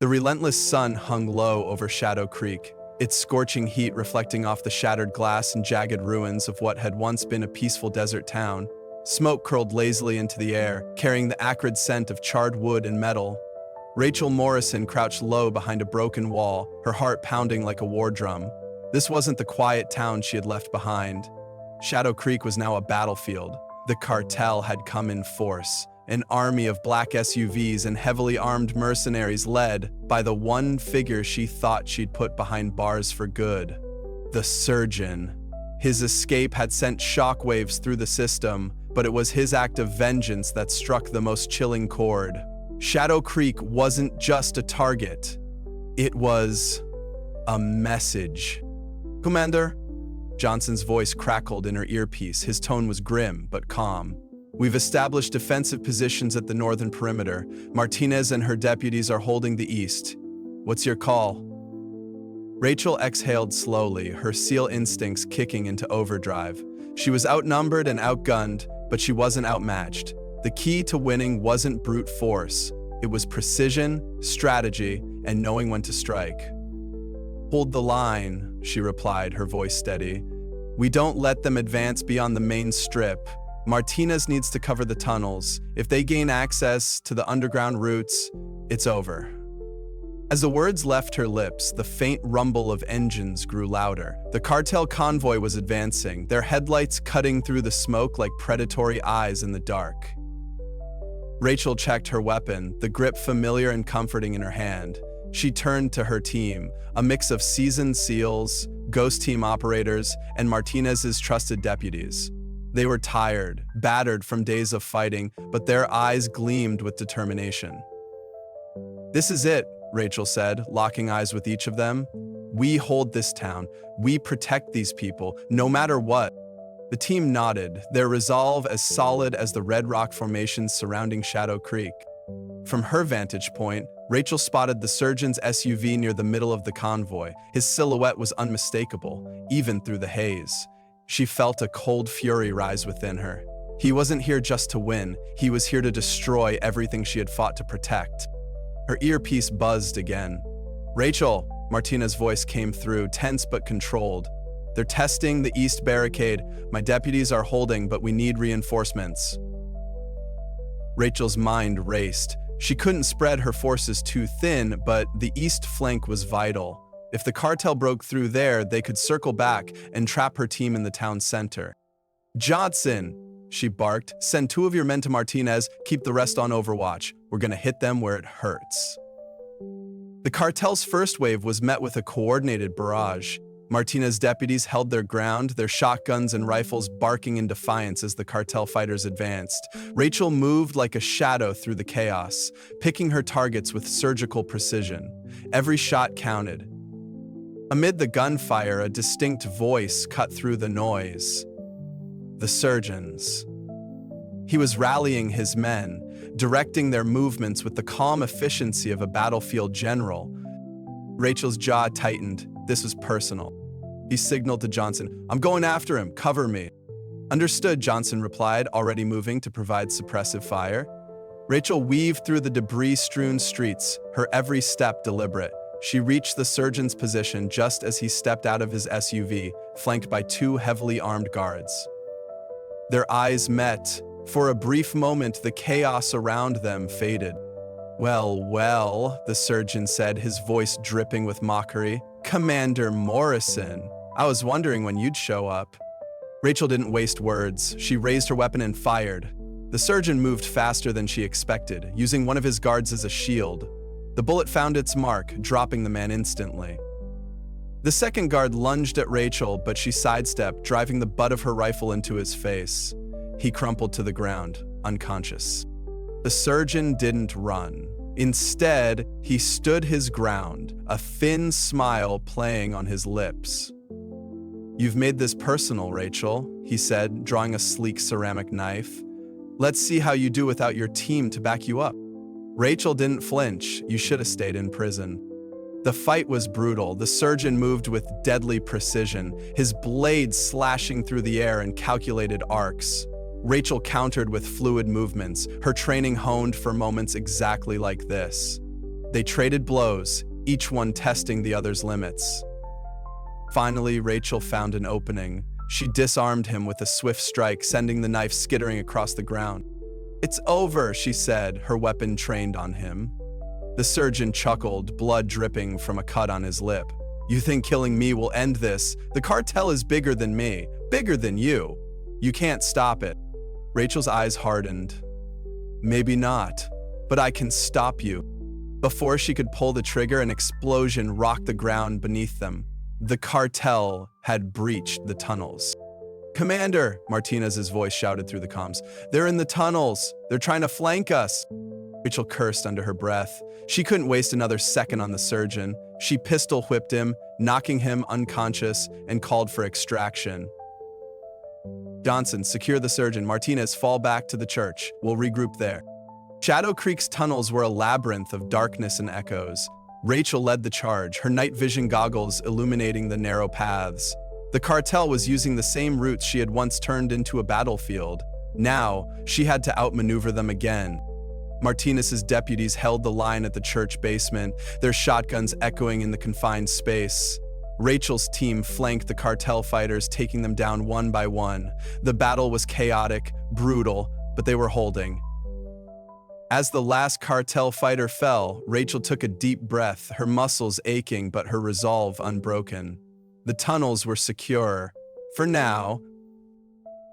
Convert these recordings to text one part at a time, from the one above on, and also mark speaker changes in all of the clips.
Speaker 1: The relentless sun hung low over Shadow Creek, its scorching heat reflecting off the shattered glass and jagged ruins of what had once been a peaceful desert town. Smoke curled lazily into the air, carrying the acrid scent of charred wood and metal. Rachel Morrison crouched low behind a broken wall, her heart pounding like a war drum. This wasn't the quiet town she had left behind. Shadow Creek was now a battlefield. The cartel had come in force, an army of black SUVs and heavily armed mercenaries led by the one figure she thought she'd put behind bars for good: the surgeon. His escape had sent shockwaves through the system, but it was his act of vengeance that struck the most chilling chord. Shadow Creek wasn't just a target. It was a message. "Commander?" Johnson's voice crackled in her earpiece. His tone was grim but calm. "We've established defensive positions at the northern perimeter. Martinez and her deputies are holding the east. What's your call?" Rachel exhaled slowly, her SEAL instincts kicking into overdrive. She was outnumbered and outgunned, but she wasn't outmatched. The key to winning wasn't brute force. It was precision, strategy, and knowing when to strike. "Hold the line," she replied, her voice steady. "We don't let them advance beyond the main strip. Martinez needs to cover the tunnels. If they gain access to the underground routes, it's over." As the words left her lips, the faint rumble of engines grew louder. The cartel convoy was advancing, their headlights cutting through the smoke like predatory eyes in the dark. Rachel checked her weapon, the grip familiar and comforting in her hand. She turned to her team, a mix of seasoned SEALs, Ghost Team operators, and Martinez's trusted deputies. They were tired, battered from days of fighting, but their eyes gleamed with determination. "This is it," Rachel said, locking eyes with each of them. "We hold this town. We protect these people, no matter what." The team nodded, their resolve as solid as the red rock formations surrounding Shadow Creek. From her vantage point, Rachel spotted the surgeon's SUV near the middle of the convoy. His silhouette was unmistakable, even through the haze. She felt a cold fury rise within her. He wasn't here just to win. He was here to destroy everything she had fought to protect. Her earpiece buzzed again. "Rachel," Martinez's voice came through, tense but controlled. "They're testing the east barricade. My deputies are holding, but we need reinforcements." Rachel's mind raced. She couldn't spread her forces too thin, but the east flank was vital. If the cartel broke through there, they could circle back and trap her team in the town center. "Johnson," she barked, "send 2 of your men to Martinez, keep the rest on overwatch. We're gonna hit them where it hurts." The cartel's first wave was met with a coordinated barrage. Martinez's deputies held their ground, their shotguns and rifles barking in defiance as the cartel fighters advanced. Rachel moved like a shadow through the chaos, picking her targets with surgical precision. Every shot counted. Amid the gunfire, a distinct voice cut through the noise. The surgeon's. He was rallying his men, directing their movements with the calm efficiency of a battlefield general. Rachel's jaw tightened. This was personal. He signaled to Johnson, "I'm going after him, cover me." "Understood," Johnson replied, already moving to provide suppressive fire. Rachel weaved through the debris-strewn streets, her every step deliberate. She reached the surgeon's position just as he stepped out of his SUV, flanked by 2 heavily armed guards. Their eyes met. For a brief moment, the chaos around them faded. Well, the surgeon said, his voice dripping with mockery. "Commander Morrison, I was wondering when you'd show up." Rachel didn't waste words. She raised her weapon and fired. The surgeon moved faster than she expected, using one of his guards as a shield. The bullet found its mark, dropping the man instantly. The second guard lunged at Rachel, but she sidestepped, driving the butt of her rifle into his face. He crumpled to the ground, unconscious. The surgeon didn't run. Instead, he stood his ground, a thin smile playing on his lips. "You've made this personal, Rachel," he said, drawing a sleek ceramic knife. "Let's see how you do without your team to back you up." Rachel didn't flinch. "You should have stayed in prison." The fight was brutal. The surgeon moved with deadly precision, his blade slashing through the air in calculated arcs. Rachel countered with fluid movements, her training honed for moments exactly like this. They traded blows, each one testing the other's limits. Finally, Rachel found an opening. She disarmed him with a swift strike, sending the knife skittering across the ground. "It's over," she said, her weapon trained on him. The surgeon chuckled, blood dripping from a cut on his lip. "You think killing me will end this? The cartel is bigger than me, bigger than you. You can't stop it." Rachel's eyes hardened. "Maybe not, but I can stop you." Before she could pull the trigger, an explosion rocked the ground beneath them. The cartel had breached the tunnels. "Commander," Martinez's voice shouted through the comms, "they're in the tunnels. They're trying to flank us." Rachel cursed under her breath. She couldn't waste another second on the surgeon. She pistol whipped him, knocking him unconscious, and called for extraction. "Johnson, secure the surgeon. Martinez, fall back to the church. We'll regroup there." Shadow Creek's tunnels were a labyrinth of darkness and echoes. Rachel led the charge, her night vision goggles illuminating the narrow paths. The cartel was using the same routes she had once turned into a battlefield. Now, she had to outmaneuver them again. Martinez's deputies held the line at the church basement, their shotguns echoing in the confined space. Rachel's team flanked the cartel fighters, taking them down one by one. The battle was chaotic, brutal, but they were holding. As the last cartel fighter fell, Rachel took a deep breath, her muscles aching but her resolve unbroken. The tunnels were secure. For now.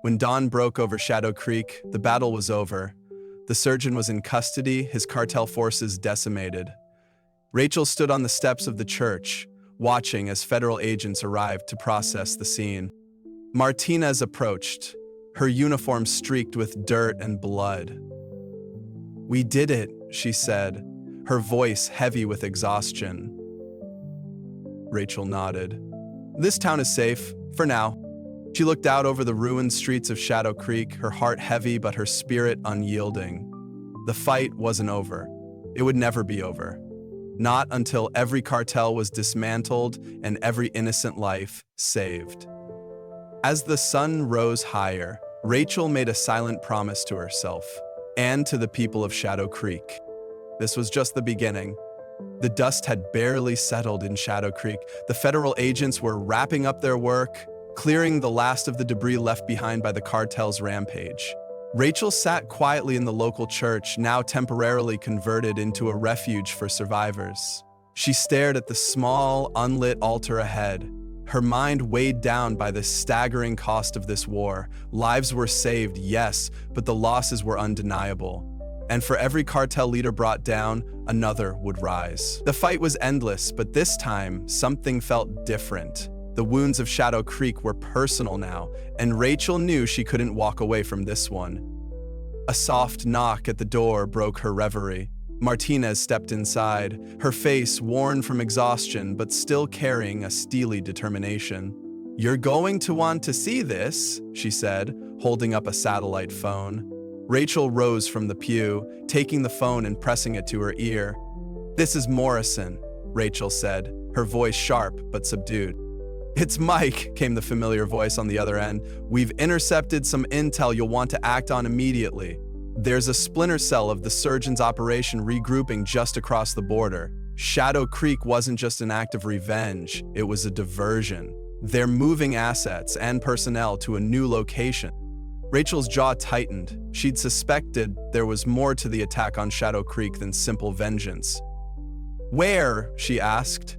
Speaker 1: When dawn broke over Shadow Creek, the battle was over. The surgeon was in custody, his cartel forces decimated. Rachel stood on the steps of the church, watching as federal agents arrived to process the scene. Martinez approached, her uniform streaked with dirt and blood. "We did it," she said, her voice heavy with exhaustion. Rachel nodded. "This town is safe, for now." She looked out over the ruined streets of Shadow Creek, her heart heavy but her spirit unyielding. The fight wasn't over. It would never be over. Not until every cartel was dismantled and every innocent life saved. As the sun rose higher, Rachel made a silent promise to herself and to the people of Shadow Creek. This was just the beginning. The dust had barely settled in Shadow Creek. The federal agents were wrapping up their work, clearing the last of the debris left behind by the cartel's rampage. Rachel sat quietly in the local church, now temporarily converted into a refuge for survivors. She stared at the small, unlit altar ahead, her mind weighed down by the staggering cost of this war. Lives were saved, yes, but the losses were undeniable. And for every cartel leader brought down, another would rise. The fight was endless, but this time, something felt different. The wounds of Shadow Creek were personal now, and Rachel knew she couldn't walk away from this one. A soft knock at the door broke her reverie. Martinez stepped inside, her face worn from exhaustion but still carrying a steely determination. "You're going to want to see this," she said, holding up a satellite phone. Rachel rose from the pew, taking the phone and pressing it to her ear. "This is Morrison," Rachel said, her voice sharp but subdued. "It's Mike," came the familiar voice on the other end. "We've intercepted some intel you'll want to act on immediately. There's a splinter cell of the surgeon's operation regrouping just across the border. Shadow Creek wasn't just an act of revenge, it was a diversion. They're moving assets and personnel to a new location." Rachel's jaw tightened. She'd suspected there was more to the attack on Shadow Creek than simple vengeance. "Where?" she asked.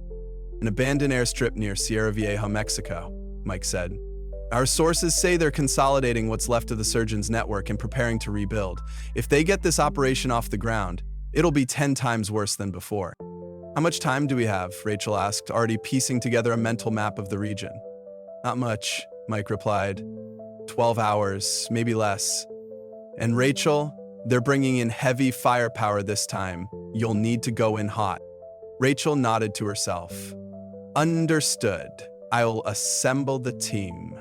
Speaker 1: "An abandoned airstrip near Sierra Vieja, Mexico," Mike said. "Our sources say they're consolidating what's left of the surgeon's network and preparing to rebuild. If they get this operation off the ground, it'll be 10 times worse than before." "How much time do we have?" Rachel asked, already piecing together a mental map of the region. "Not much," Mike replied. 12 hours, maybe less. "And Rachel, they're bringing in heavy firepower this time. You'll need to go in hot." Rachel nodded to herself. "Understood. I'll assemble the team."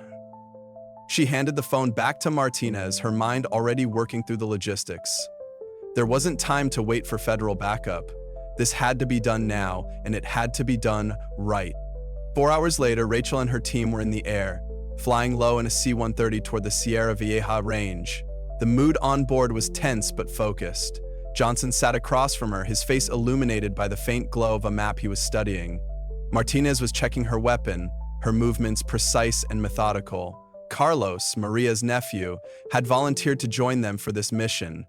Speaker 1: She handed the phone back to Martinez, her mind already working through the logistics. There wasn't time to wait for federal backup. This had to be done now, and it had to be done right. 4 hours later, Rachel and her team were in the air, flying low in a C-130 toward the Sierra Vieja range. The mood on board was tense but focused. Johnson sat across from her, his face illuminated by the faint glow of a map he was studying. Martinez was checking her weapon, her movements precise and methodical. Carlos, Maria's nephew, had volunteered to join them for this mission,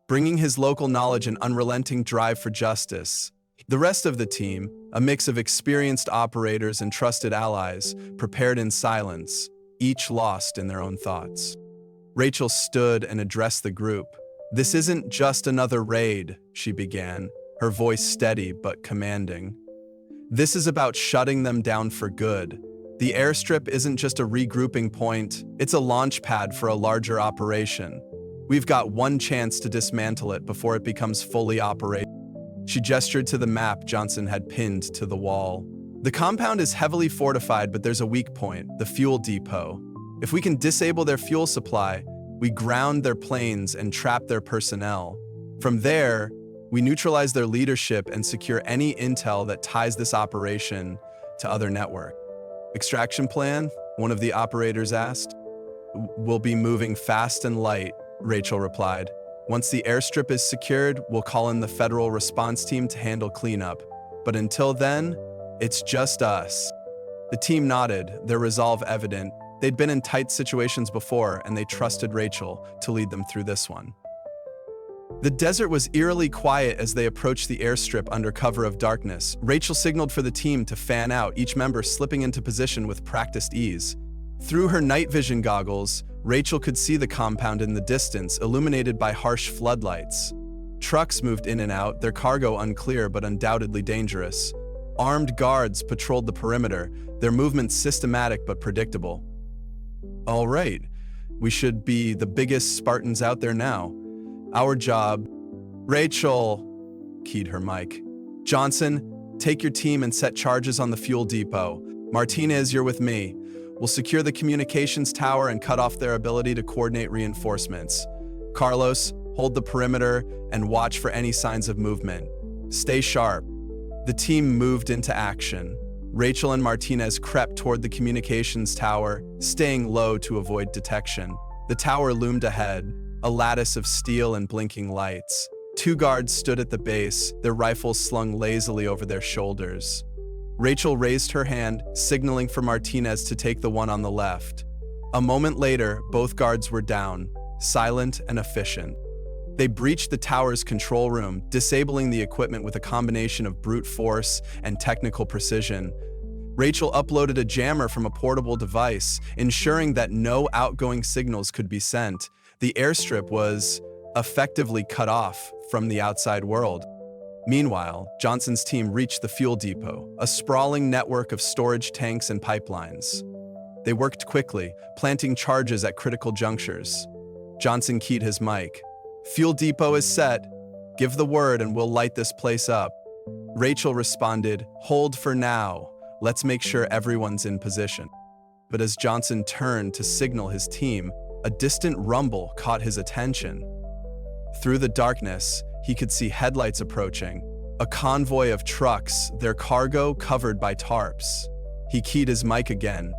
Speaker 1: bringing his local knowledge and unrelenting drive for justice. The rest of the team, a mix of experienced operators and trusted allies, prepared in silence, each lost in their own thoughts. Rachel stood and addressed the group. "This isn't just another raid," she began, her voice steady but commanding. "This is about shutting them down for good. The airstrip isn't just a regrouping point, it's a launch pad for a larger operation. We've got one chance to dismantle it before it becomes fully operational." She gestured to the map Johnson had pinned to the wall. "The compound is heavily fortified, but there's a weak point, the fuel depot. If we can disable their fuel supply, we ground their planes and trap their personnel. From there, we neutralize their leadership and secure any intel that ties this operation to other networks." "Extraction plan?" one of the operators asked. "We'll be moving fast and light," Rachel replied. "Once the airstrip is secured, we'll call in the federal response team to handle cleanup. But until then, it's just us." The team nodded, their resolve evident. They'd been in tight situations before, and they trusted Rachel to lead them through this one. The desert was eerily quiet as they approached the airstrip under cover of darkness. Rachel signaled for the team to fan out, each member slipping into position with practiced ease. Through her night vision goggles, Rachel could see the compound in the distance, illuminated by harsh floodlights. Trucks moved in and out, their cargo unclear but undoubtedly dangerous. Armed guards patrolled the perimeter, their movements systematic but predictable. "All right, we should be the biggest Spartans out there now. Our job..." "Rachel," keyed her mic. "Johnson, take your team and set charges on the fuel depot. Martinez, you're with me. We'll secure the communications tower and cut off their ability to coordinate reinforcements. Carlos, hold the perimeter and watch for any signs of movement. Stay sharp." The team moved into action. Rachel and Martinez crept toward the communications tower, staying low to avoid detection. The tower loomed ahead, a lattice of steel and blinking lights. Two guards stood at the base, their rifles slung lazily over their shoulders. Rachel raised her hand, signaling for Martinez to take the one on the left. A moment later, both guards were down, silent and efficient. They breached the tower's control room, disabling the equipment with a combination of brute force and technical precision. Rachel uploaded a jammer from a portable device, ensuring that no outgoing signals could be sent. The airstrip was effectively cut off from the outside world. Meanwhile, Johnson's team reached the fuel depot, a sprawling network of storage tanks and pipelines. They worked quickly, planting charges at critical junctures. Johnson keyed his mic. "Fuel depot is set. Give the word and we'll light this place up." Rachel responded, "Hold for now. Let's make sure everyone's in position." But as Johnson turned to signal his team, a distant rumble caught his attention. Through the darkness, he could see headlights approaching, a convoy of trucks, their cargo covered by tarps. He keyed his mic again.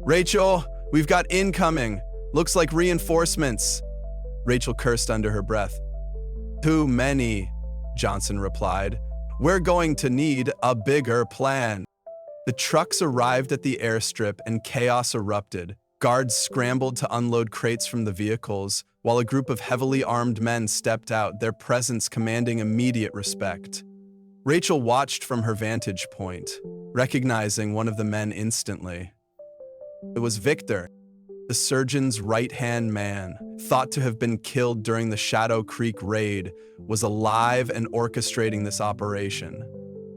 Speaker 1: "Rachel, we've got incoming. Looks like reinforcements." Rachel cursed under her breath. "Too many," Johnson replied. "We're going to need a bigger plan." The trucks arrived at the airstrip and chaos erupted. Guards scrambled to unload crates from the vehicles, while a group of heavily armed men stepped out, their presence commanding immediate respect. Rachel watched from her vantage point, recognizing one of the men instantly. It was Victor, the surgeon's right-hand man, thought to have been killed during the Shadow Creek raid, was alive and orchestrating this operation.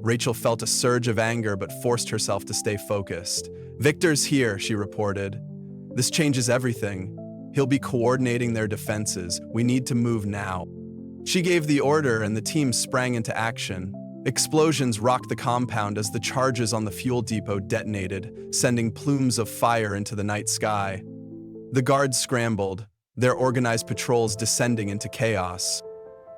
Speaker 1: Rachel felt a surge of anger but forced herself to stay focused. "Victor's here," she reported. "This changes everything. He'll be coordinating their defenses. We need to move now." She gave the order and the team sprang into action. Explosions rocked the compound as the charges on the fuel depot detonated, sending plumes of fire into the night sky. The guards scrambled, their organized patrols descending into chaos.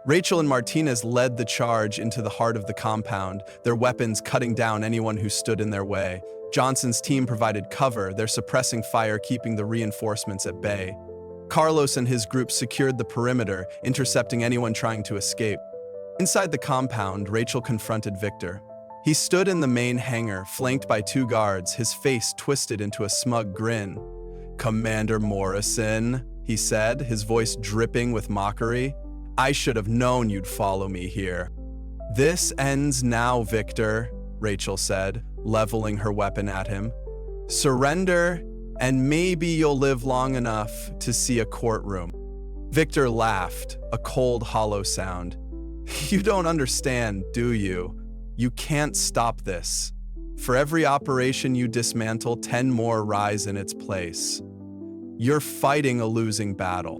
Speaker 1: Rachel and Martinez led the charge into the heart of the compound, their weapons cutting down anyone who stood in their way. Johnson's team provided cover, their suppressing fire keeping the reinforcements at bay. Carlos and his group secured the perimeter, intercepting anyone trying to escape. Inside the compound, Rachel confronted Victor. He stood in the main hangar, flanked by 2 guards, his face twisted into a smug grin. "Commander Morrison," he said, his voice dripping with mockery. "I should have known you'd follow me here." "This ends now, Victor," Rachel said, leveling her weapon at him. "Surrender, and maybe you'll live long enough to see a courtroom." Victor laughed, a cold, hollow sound. "You don't understand, do you? You can't stop this. For every operation you dismantle, 10 more rise in its place. You're fighting a losing battle."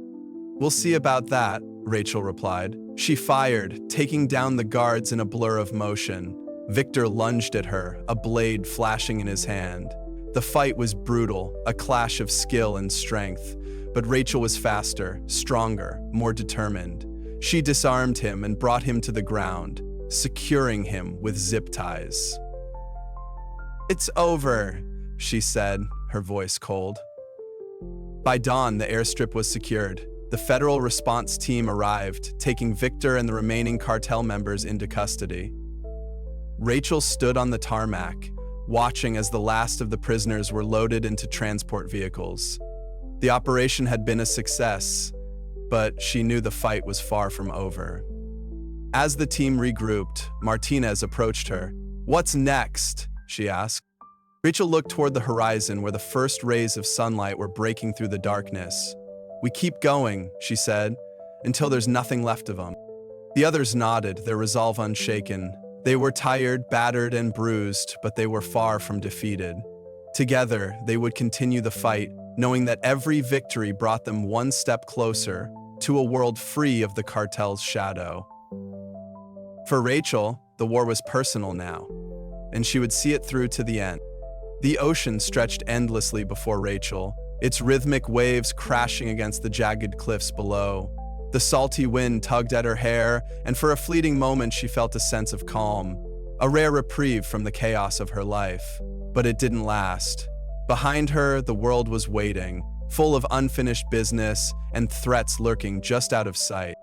Speaker 1: "We'll see about that," Rachel replied. She fired, taking down the guards in a blur of motion. Victor lunged at her, a blade flashing in his hand. The fight was brutal, a clash of skill and strength. But Rachel was faster, stronger, more determined. She disarmed him and brought him to the ground, securing him with zip ties. "It's over," she said, her voice cold. By dawn, the airstrip was secured. The federal response team arrived, taking Victor and the remaining cartel members into custody. Rachel stood on the tarmac, watching as the last of the prisoners were loaded into transport vehicles. The operation had been a success, but she knew the fight was far from over. As the team regrouped, Martinez approached her. "What's next?" she asked. Rachel looked toward the horizon where the first rays of sunlight were breaking through the darkness. "We keep going," she said, "until there's nothing left of them." The others nodded, their resolve unshaken. They were tired, battered, and bruised, but they were far from defeated. Together, they would continue the fight, knowing that every victory brought them one step closer to a world free of the cartel's shadow. For Rachel, the war was personal now, and she would see it through to the end. The ocean stretched endlessly before Rachel, its rhythmic waves crashing against the jagged cliffs below. The salty wind tugged at her hair, and for a fleeting moment she felt a sense of calm, a rare reprieve from the chaos of her life. But it didn't last. Behind her, the world was waiting, full of unfinished business and threats lurking just out of sight.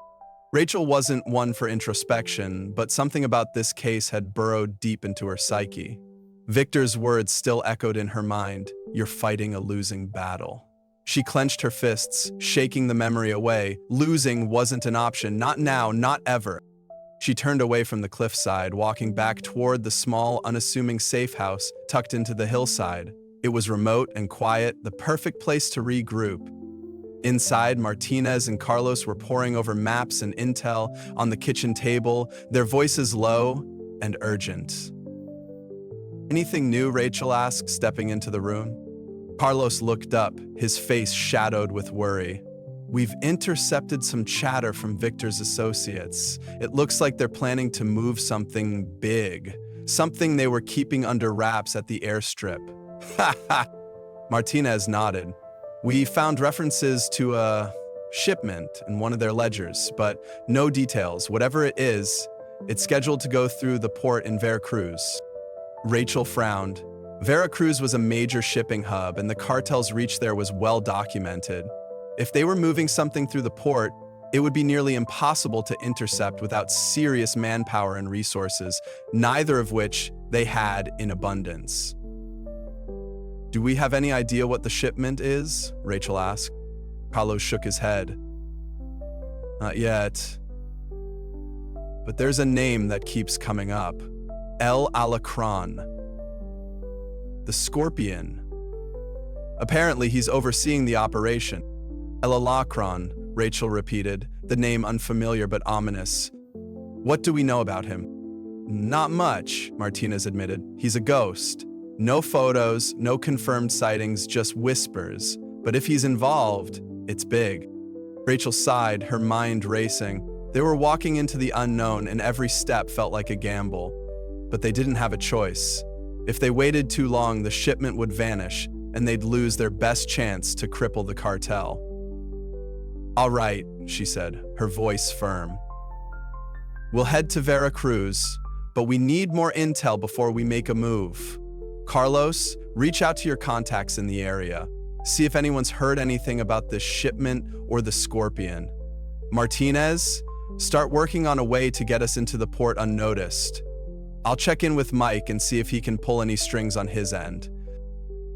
Speaker 1: Rachel wasn't one for introspection, but something about this case had burrowed deep into her psyche. Victor's words still echoed in her mind, "You're fighting a losing battle." She clenched her fists, shaking the memory away. Losing wasn't an option, not now, not ever. She turned away from the cliffside, walking back toward the small, unassuming safe house tucked into the hillside. It was remote and quiet, the perfect place to regroup. Inside, Martinez and Carlos were poring over maps and intel on the kitchen table, their voices low and urgent. "Anything new?" Rachel asked, stepping into the room. Carlos looked up, his face shadowed with worry. "We've intercepted some chatter from Victor's associates. It looks like they're planning to move something big, something they were keeping under wraps at the airstrip." "Ha ha!" Martinez nodded. "We found references to a shipment in one of their ledgers, but no details. Whatever it is, it's scheduled to go through the port in Veracruz." Rachel frowned. Veracruz was a major shipping hub, and the cartel's reach there was well documented. If they were moving something through the port, it would be nearly impossible to intercept without serious manpower and resources, neither of which they had in abundance. "Do we have any idea what the shipment is?" Rachel asked. Carlos shook his head. "Not yet. But there's a name that keeps coming up. El Alacron. The Scorpion. Apparently he's overseeing the operation." "El Alacron," Rachel repeated, the name unfamiliar but ominous. "What do we know about him?" "Not much," Martinez admitted. "He's a ghost. No photos, no confirmed sightings, just whispers. But if he's involved, it's big." Rachel sighed, her mind racing. They were walking into the unknown, and every step felt like a gamble. But they didn't have a choice. If they waited too long, the shipment would vanish, and they'd lose their best chance to cripple the cartel. "All right," she said, her voice firm. "We'll head to Veracruz, but we need more intel before we make a move. Carlos, reach out to your contacts in the area. See if anyone's heard anything about this shipment or the Scorpion. Martinez, start working on a way to get us into the port unnoticed. I'll check in with Mike and see if he can pull any strings on his end."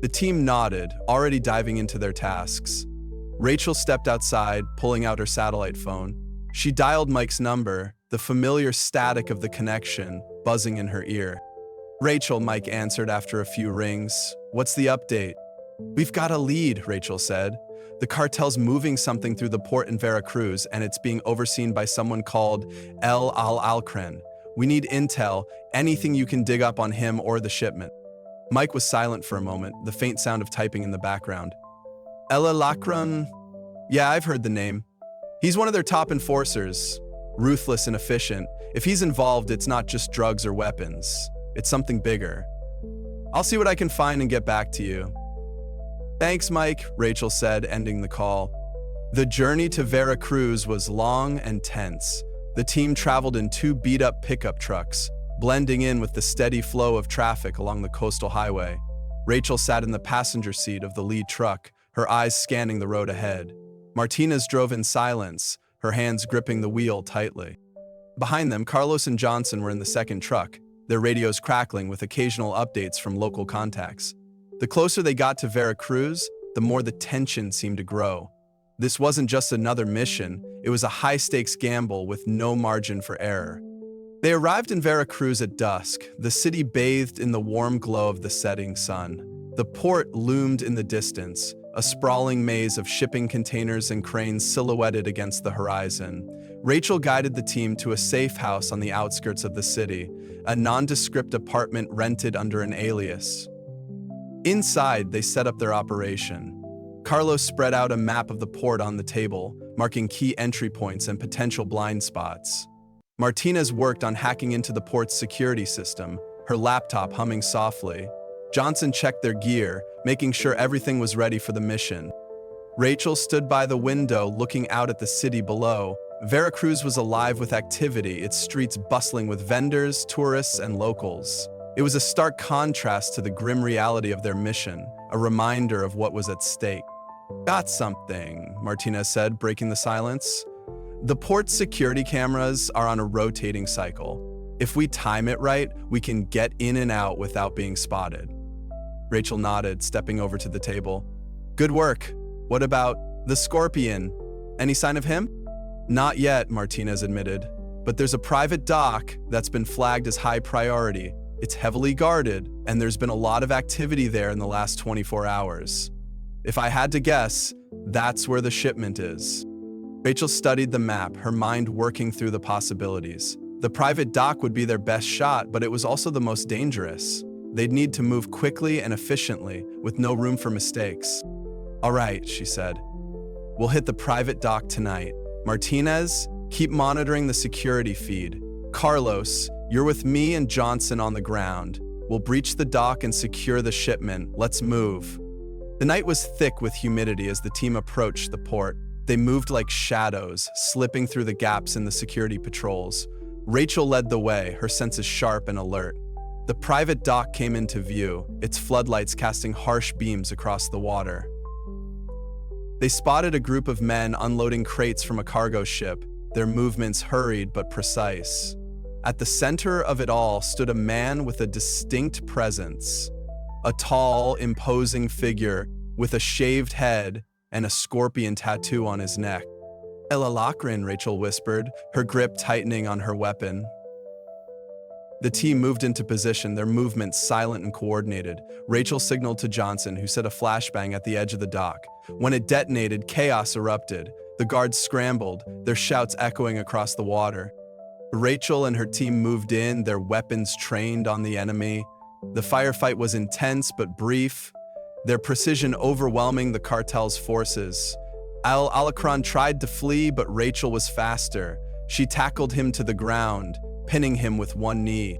Speaker 1: The team nodded, already diving into their tasks. Rachel stepped outside, pulling out her satellite phone. She dialed Mike's number, the familiar static of the connection buzzing in her ear. "Rachel," Mike answered after a few rings. "What's the update?" "We've got a lead," Rachel said. "The cartel's moving something through the port in Veracruz, and it's being overseen by someone called El Al-Alcren. We need intel, anything you can dig up on him or the shipment." Mike was silent for a moment, the faint sound of typing in the background. El Al-Alcren? Yeah, I've heard the name. He's one of their top enforcers, ruthless and efficient. If he's involved, it's not just drugs or weapons. It's something bigger. I'll see what I can find and get back to you. "Thanks, Mike," Rachel said, ending the call. The journey to Veracruz was long and tense. The team traveled in 2 beat-up pickup trucks, blending in with the steady flow of traffic along the coastal highway. Rachel sat in the passenger seat of the lead truck, her eyes scanning the road ahead. Martinez drove in silence, her hands gripping the wheel tightly. Behind them, Carlos and Johnson were in the second truck, their radios crackling with occasional updates from local contacts. The closer they got to Veracruz, the more the tension seemed to grow. This wasn't just another mission, it was a high-stakes gamble with no margin for error. They arrived in Veracruz at dusk, the city bathed in the warm glow of the setting sun. The port loomed in the distance, a sprawling maze of shipping containers and cranes silhouetted against the horizon. Rachel guided the team to a safe house on the outskirts of the city, a nondescript apartment rented under an alias. Inside, they set up their operation. Carlos spread out a map of the port on the table, marking key entry points and potential blind spots. Martinez worked on hacking into the port's security system, her laptop humming softly. Johnson checked their gear, making sure everything was ready for the mission. Rachel stood by the window, looking out at the city below. Veracruz was alive with activity, its streets bustling with vendors, tourists, and locals. It was a stark contrast to the grim reality of their mission, a reminder of what was at stake. "Got something," Martinez said, breaking the silence. "The port's security cameras are on a rotating cycle. If we time it right, we can get in and out without being spotted." Rachel nodded, stepping over to the table. "Good work. What about the Scorpion? Any sign of him?" "Not yet," Martinez admitted. "But there's a private dock that's been flagged as high priority. It's heavily guarded, and there's been a lot of activity there in the last 24 hours. If I had to guess, that's where the shipment is." Rachel studied the map, her mind working through the possibilities. The private dock would be their best shot, but it was also the most dangerous. They'd need to move quickly and efficiently, with no room for mistakes. "All right," she said. "We'll hit the private dock tonight. Martinez, keep monitoring the security feed. Carlos, you're with me and Johnson on the ground. We'll breach the dock and secure the shipment. Let's move." The night was thick with humidity as the team approached the port. They moved like shadows, slipping through the gaps in the security patrols. Rachel led the way, her senses sharp and alert. The private dock came into view, its floodlights casting harsh beams across the water. They spotted a group of men unloading crates from a cargo ship, their movements hurried but precise. At the center of it all stood a man with a distinct presence. A tall, imposing figure with a shaved head and a scorpion tattoo on his neck. "El Al-Alcren," Rachel whispered, her grip tightening on her weapon. The team moved into position, their movements silent and coordinated. Rachel signaled to Johnson, who set a flashbang at the edge of the dock. When it detonated, chaos erupted. The guards scrambled, their shouts echoing across the water. Rachel and her team moved in, their weapons trained on the enemy. The firefight was intense but brief, their precision overwhelming the cartel's forces. Al-Alcren tried to flee, but Rachel was faster. She tackled him to the ground, pinning him with one knee.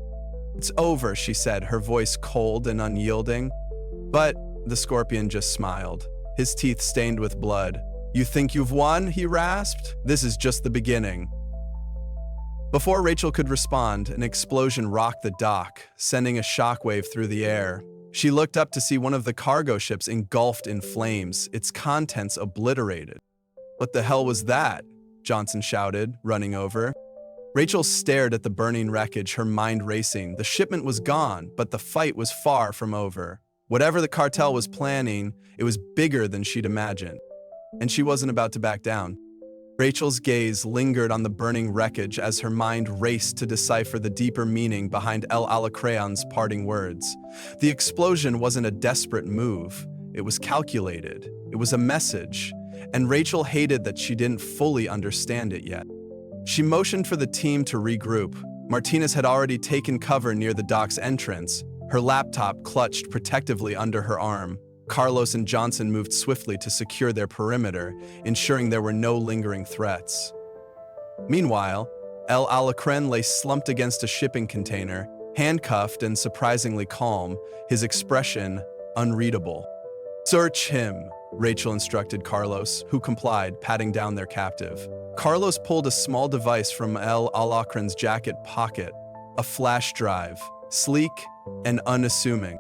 Speaker 1: "It's over," she said, her voice cold and unyielding. But the Scorpion just smiled, his teeth stained with blood. "You think you've won?" he rasped. "This is just the beginning." Before Rachel could respond, an explosion rocked the dock, sending a shockwave through the air. She looked up to see one of the cargo ships engulfed in flames, its contents obliterated. "What the hell was that?" Johnson shouted, running over. Rachel stared at the burning wreckage, her mind racing. The shipment was gone, but the fight was far from over. Whatever the cartel was planning, it was bigger than she'd imagined. And she wasn't about to back down. Rachel's gaze lingered on the burning wreckage as her mind raced to decipher the deeper meaning behind El Alacrane's parting words. The explosion wasn't a desperate move. It was calculated. It was a message. And Rachel hated that she didn't fully understand it yet. She motioned for the team to regroup. Martinez had already taken cover near the dock's entrance, her laptop clutched protectively under her arm. Carlos and Johnson moved swiftly to secure their perimeter, ensuring there were no lingering threats. Meanwhile, El Alacrane lay slumped against a shipping container, handcuffed and surprisingly calm, his expression unreadable. "Search him," Rachel instructed Carlos, who complied, patting down their captive. Carlos pulled a small device from El Alacrane's jacket pocket, a flash drive, sleek and unassuming.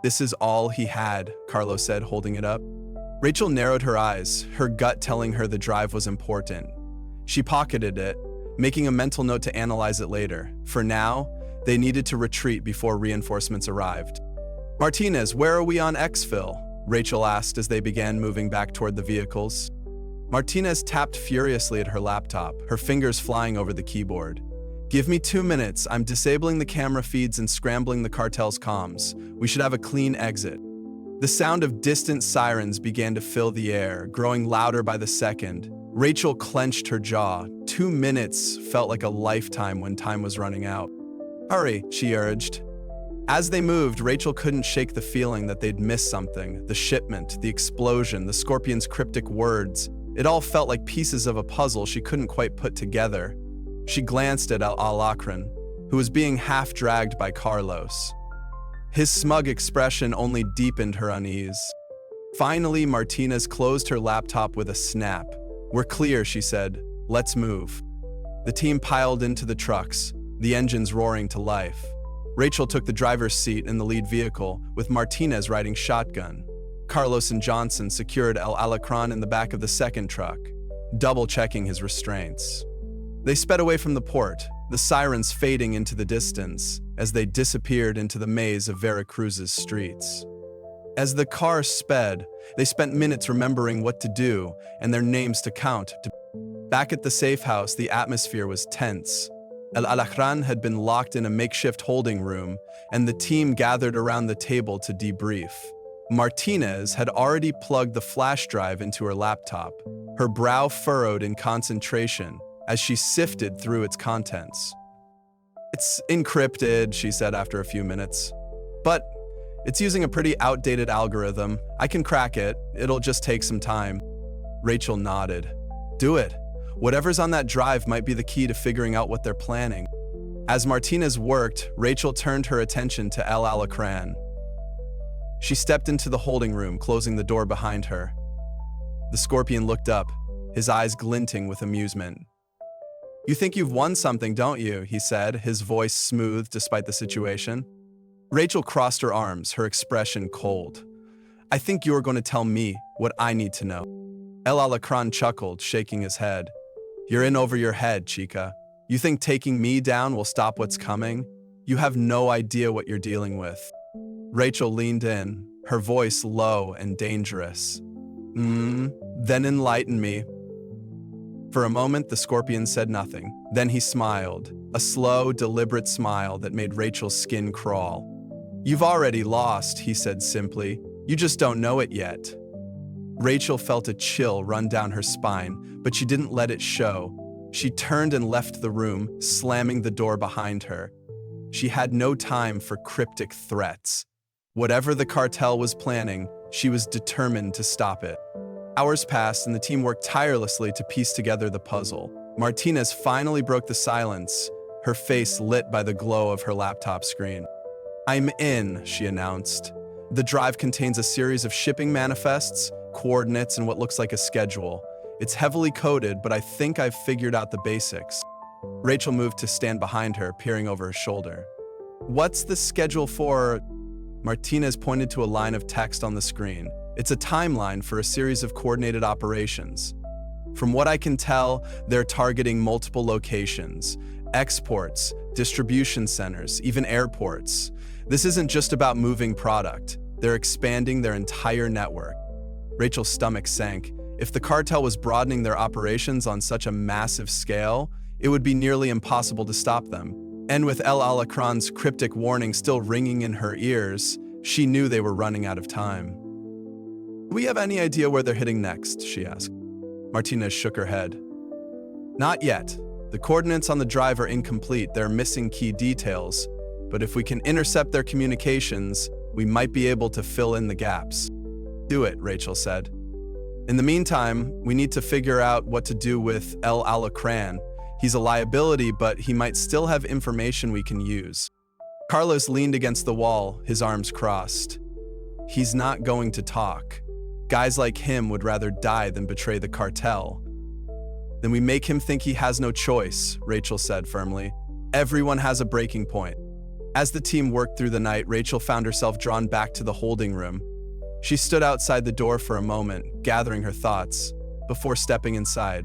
Speaker 1: "This is all he had," Carlos said, holding it up. Rachel narrowed her eyes, her gut telling her the drive was important. She pocketed it, making a mental note to analyze it later. For now, they needed to retreat before reinforcements arrived. "Martinez, where are we on exfil?" Rachel asked as they began moving back toward the vehicles. Martinez tapped furiously at her laptop, her fingers flying over the keyboard. "Give me 2 minutes. I'm disabling the camera feeds and scrambling the cartel's comms. We should have a clean exit." The sound of distant sirens began to fill the air, growing louder by the second. Rachel clenched her jaw. 2 minutes felt like a lifetime when time was running out. "Hurry," she urged. As they moved, Rachel couldn't shake the feeling that they'd missed something. The shipment, the explosion, the Scorpion's cryptic words. It all felt like pieces of a puzzle she couldn't quite put together. She glanced at El Alacrane, who was being half-dragged by Carlos. His smug expression only deepened her unease. Finally, Martinez closed her laptop with a snap. "We're clear," she said. "Let's move." The team piled into the trucks, the engines roaring to life. Rachel took the driver's seat in the lead vehicle, with Martinez riding shotgun. Carlos and Johnson secured El Alacrane in the back of the second truck, double-checking his restraints. They sped away from the port, the sirens fading into the distance as they disappeared into the maze of Veracruz's streets. As the car sped, they spent minutes remembering what to do and their names to count. Back at the safe house, the atmosphere was tense. El Alacrane had been locked in a makeshift holding room, and the team gathered around the table to debrief. Martinez had already plugged the flash drive into her laptop, her brow furrowed in concentration as she sifted through its contents. "It's encrypted," she said after a few minutes. "But it's using a pretty outdated algorithm. I can crack it. It'll just take some time." Rachel nodded. "Do it. Whatever's on that drive might be the key to figuring out what they're planning." As Martinez worked, Rachel turned her attention to El Alacrane. She stepped into the holding room, closing the door behind her. The Scorpion looked up, his eyes glinting with amusement. "You think you've won something, don't you?" he said, his voice smooth despite the situation. Rachel crossed her arms, her expression cold. "I think you're going to tell me what I need to know." El Alacrane chuckled, shaking his head. "You're in over your head, chica. You think taking me down will stop what's coming? You have no idea what you're dealing with." Rachel leaned in, her voice low and dangerous. Then enlighten me." For a moment, the Scorpion said nothing. Then he smiled, a slow, deliberate smile that made Rachel's skin crawl. "You've already lost," he said simply. "You just don't know it yet." Rachel felt a chill run down her spine, but she didn't let it show. She turned and left the room, slamming the door behind her. She had no time for cryptic threats. Whatever the cartel was planning, she was determined to stop it. Hours passed and the team worked tirelessly to piece together the puzzle. Martinez finally broke the silence, her face lit by the glow of her laptop screen. "I'm in," she announced. "The drive contains a series of shipping manifests, coordinates, and what looks like a schedule. It's heavily coded, but I think I've figured out the basics." Rachel moved to stand behind her, peering over her shoulder. "What's the schedule for?" Martinez pointed to a line of text on the screen. It's a timeline for a series of coordinated operations. From what I can tell, they're targeting multiple locations, exports, distribution centers, even airports. This isn't just about moving product. They're expanding their entire network. Rachel's stomach sank. If the cartel was broadening their operations on such a massive scale, it would be nearly impossible to stop them. And with El Alacran's cryptic warning still ringing in her ears, she knew they were running out of time. "Do we have any idea where they're hitting next?" she asked. Martinez shook her head. "Not yet. The coordinates on the drive are incomplete. They're missing key details. But if we can intercept their communications, we might be able to fill in the gaps." "Do it," Rachel said. "In the meantime, we need to figure out what to do with El Alacran. He's a liability, but he might still have information we can use." Carlos leaned against the wall, his arms crossed. "He's not going to talk. Guys like him would rather die than betray the cartel." "Then we make him think he has no choice," Rachel said firmly. "Everyone has a breaking point." As the team worked through the night, Rachel found herself drawn back to the holding room. She stood outside the door for a moment, gathering her thoughts, before stepping inside.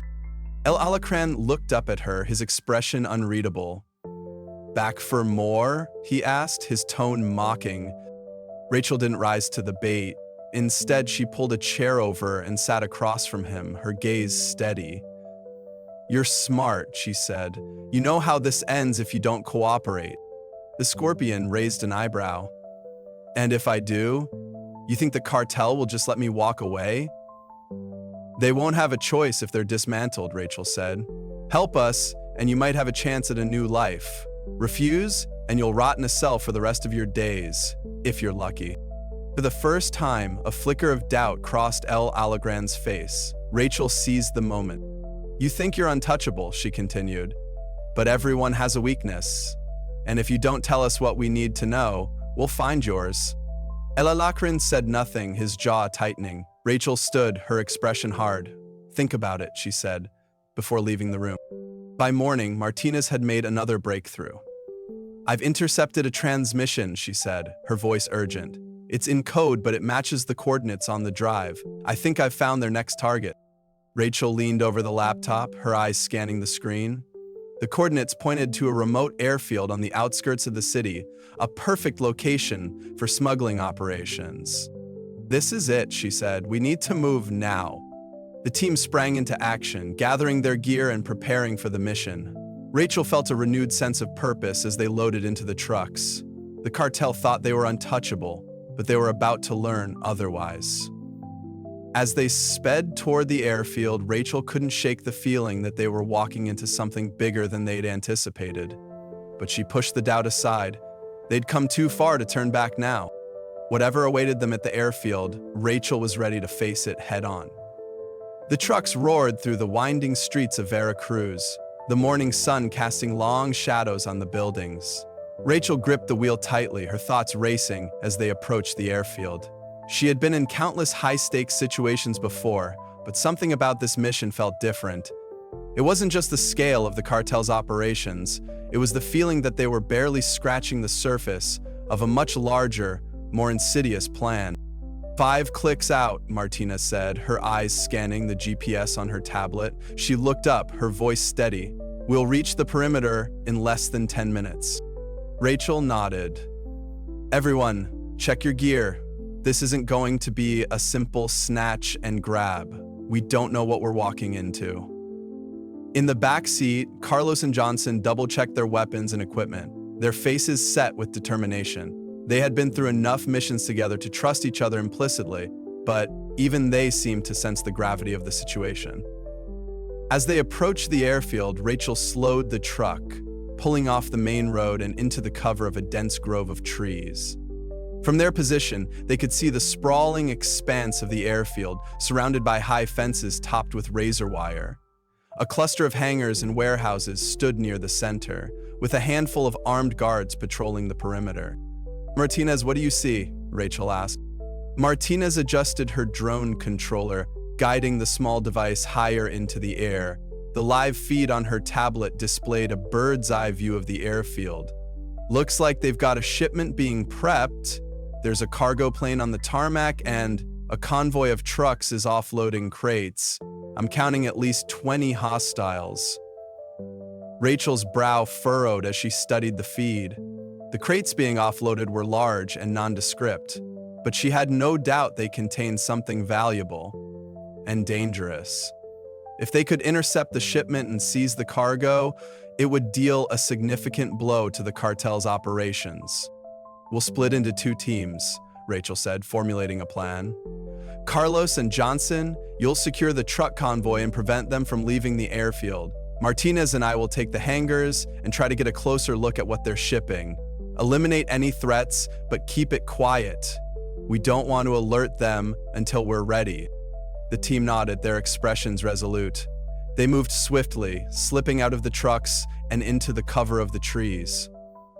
Speaker 1: El Alacran looked up at her, his expression unreadable. "Back for more?" he asked, his tone mocking. Rachel didn't rise to the bait. Instead, she pulled a chair over and sat across from him, her gaze steady. "You're smart," she said. "You know how this ends if you don't cooperate." The scorpion raised an eyebrow. "And if I do? You think the cartel will just let me walk away?" "They won't have a choice if they're dismantled," Rachel said. "Help us, and you might have a chance at a new life. Refuse, and you'll rot in a cell for the rest of your days, if you're lucky." For the first time, a flicker of doubt crossed El Alacran's face. Rachel seized the moment. "You think you're untouchable," she continued, "but everyone has a weakness. And if you don't tell us what we need to know, we'll find yours." El Alacran said nothing, his jaw tightening. Rachel stood, her expression hard. "Think about it," she said, before leaving the room. By morning, Martinez had made another breakthrough. "I've intercepted a transmission," she said, her voice urgent. "It's in code, but it matches the coordinates on the drive. I think I've found their next target." Rachel leaned over the laptop, her eyes scanning the screen. The coordinates pointed to a remote airfield on the outskirts of the city, a perfect location for smuggling operations. "This is it," she said. "We need to move now." The team sprang into action, gathering their gear and preparing for the mission. Rachel felt a renewed sense of purpose as they loaded into the trucks. The cartel thought they were untouchable, but they were about to learn otherwise. As they sped toward the airfield, Rachel couldn't shake the feeling that they were walking into something bigger than they'd anticipated. But she pushed the doubt aside. They'd come too far to turn back now. Whatever awaited them at the airfield, Rachel was ready to face it head-on. The trucks roared through the winding streets of Veracruz, the morning sun casting long shadows on the buildings. Rachel gripped the wheel tightly, her thoughts racing as they approached the airfield. She had been in countless high-stakes situations before, but something about this mission felt different. It wasn't just the scale of the cartel's operations, it was the feeling that they were barely scratching the surface of a much larger, more insidious plan. 5 clicks out, Martinez said, her eyes scanning the GPS on her tablet. She looked up, her voice steady. "We'll reach the perimeter in less than 10 minutes. Rachel nodded. "Everyone, check your gear. This isn't going to be a simple snatch and grab. We don't know what we're walking into." In the back seat, Carlos and Johnson double-checked their weapons and equipment, their faces set with determination. They had been through enough missions together to trust each other implicitly, but even they seemed to sense the gravity of the situation. As they approached the airfield, Rachel slowed the truck, pulling off the main road and into the cover of a dense grove of trees. From their position, they could see the sprawling expanse of the airfield, surrounded by high fences topped with razor wire. A cluster of hangars and warehouses stood near the center, with a handful of armed guards patrolling the perimeter. "Martinez, what do you see?" Rachel asked. Martinez adjusted her drone controller, guiding the small device higher into the air. The live feed on her tablet displayed a bird's-eye view of the airfield. "Looks like they've got a shipment being prepped," There's a cargo plane on the tarmac, and a convoy of trucks is offloading crates. I'm counting at least 20 hostiles. Rachel's brow furrowed as she studied the feed. The crates being offloaded were large and nondescript, but she had no doubt they contained something valuable and dangerous. If they could intercept the shipment and seize the cargo, it would deal a significant blow to the cartel's operations. We'll split into 2 teams, Rachel said, formulating a plan. Carlos and Johnson, you'll secure the truck convoy and prevent them from leaving the airfield. Martinez and I will take the hangars and try to get a closer look at what they're shipping. Eliminate any threats, but keep it quiet. We don't want to alert them until we're ready. The team nodded, their expressions resolute. They moved swiftly, slipping out of the trucks and into the cover of the trees.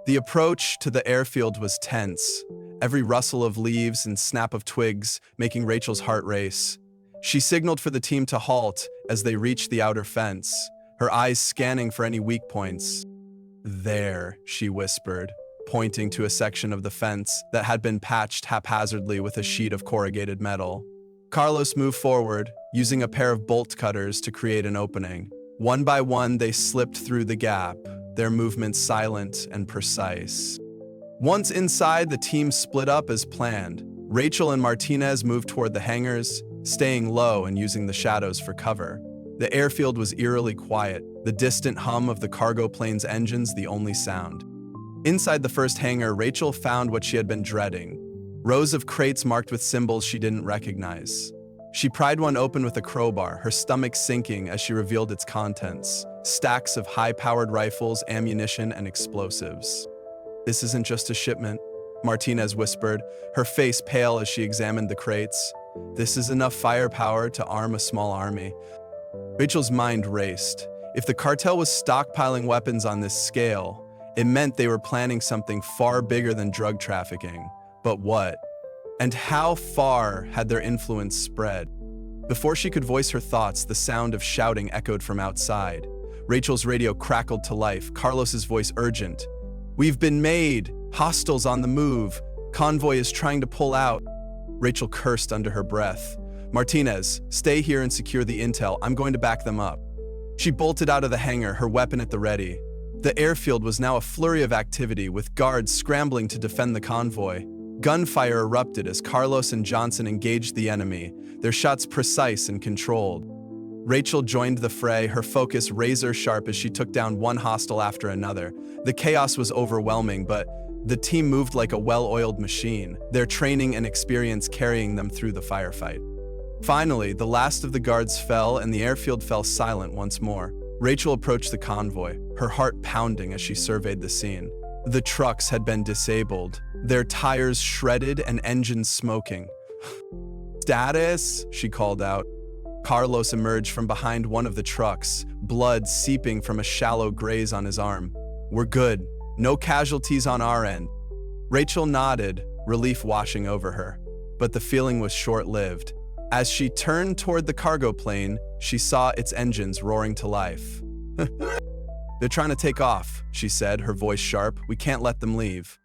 Speaker 1: The approach to the airfield was tense, every rustle of leaves and snap of twigs making Rachel's heart race. She signaled for the team to halt as they reached the outer fence, her eyes scanning for any weak points. "There," she whispered, pointing to a section of the fence that had been patched haphazardly with a sheet of corrugated metal. Carlos moved forward, using a pair of bolt cutters to create an opening. One by one, they slipped through the gap, their movements silent and precise. Once inside, the team split up as planned. Rachel and Martinez moved toward the hangars, staying low and using the shadows for cover. The airfield was eerily quiet, the distant hum of the cargo plane's engines the only sound. Inside the first hangar, Rachel found what she had been dreading: rows of crates marked with symbols she didn't recognize. She pried one open with a crowbar, her stomach sinking as she revealed its contents: stacks of high-powered rifles, ammunition, and explosives. "This isn't just a shipment," Martinez whispered, her face pale as she examined the crates. "This is enough firepower to arm a small army." Rachel's mind raced. If the cartel was stockpiling weapons on this scale, it meant they were planning something far bigger than drug trafficking. But what? And how far had their influence spread? Before she could voice her thoughts, the sound of shouting echoed from outside. Rachel's radio crackled to life, Carlos's voice urgent. "We've been made! Hostiles on the move! Convoy is trying to pull out!" Rachel cursed under her breath. "Martinez, stay here and secure the intel. I'm going to back them up." She bolted out of the hangar, her weapon at the ready. The airfield was now a flurry of activity, with guards scrambling to defend the convoy. Gunfire erupted as Carlos and Johnson engaged the enemy, their shots precise and controlled. Rachel joined the fray, her focus razor-sharp as she took down one hostile after another. The chaos was overwhelming, but the team moved like a well-oiled machine, their training and experience carrying them through the firefight. Finally, the last of the guards fell and the airfield fell silent once more. Rachel approached the convoy, her heart pounding as she surveyed the scene. The trucks had been disabled, their tires shredded and engines smoking. "Status?" she called out. Carlos emerged from behind one of the trucks, blood seeping from a shallow graze on his arm. "We're good. No casualties on our end." Rachel nodded, relief washing over her. But the feeling was short-lived. As she turned toward the cargo plane, she saw its engines roaring to life. "They're trying to take off," she said, her voice sharp. "We can't let them leave."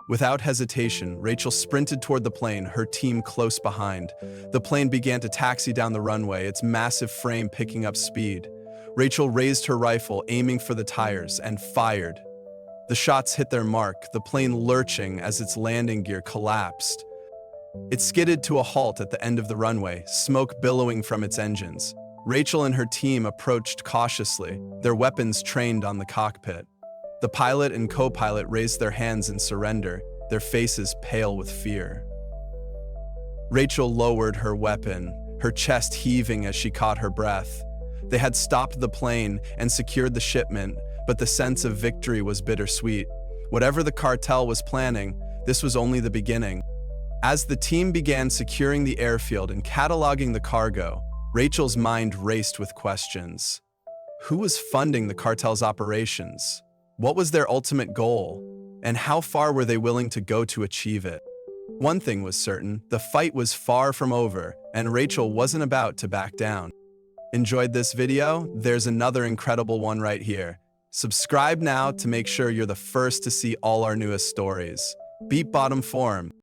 Speaker 1: Without hesitation, Rachel sprinted toward the plane, her team close behind. The plane began to taxi down the runway, its massive frame picking up speed. Rachel raised her rifle, aiming for the tires, and fired. The shots hit their mark, the plane lurching as its landing gear collapsed. It skidded to a halt at the end of the runway, smoke billowing from its engines. Rachel and her team approached cautiously, their weapons trained on the cockpit. The pilot and co-pilot raised their hands in surrender, their faces pale with fear. Rachel lowered her weapon, her chest heaving as she caught her breath. They had stopped the plane and secured the shipment, but the sense of victory was bittersweet. Whatever the cartel was planning, this was only the beginning. As the team began securing the airfield and cataloging the cargo, Rachel's mind raced with questions. Who was funding the cartel's operations? What was their ultimate goal? And how far were they willing to go to achieve it? One thing was certain, the fight was far from over, and Rachel wasn't about to back down. Enjoyed this video? There's another incredible one right here. Subscribe now to make sure you're the first to see all our newest stories. Beat bottom form.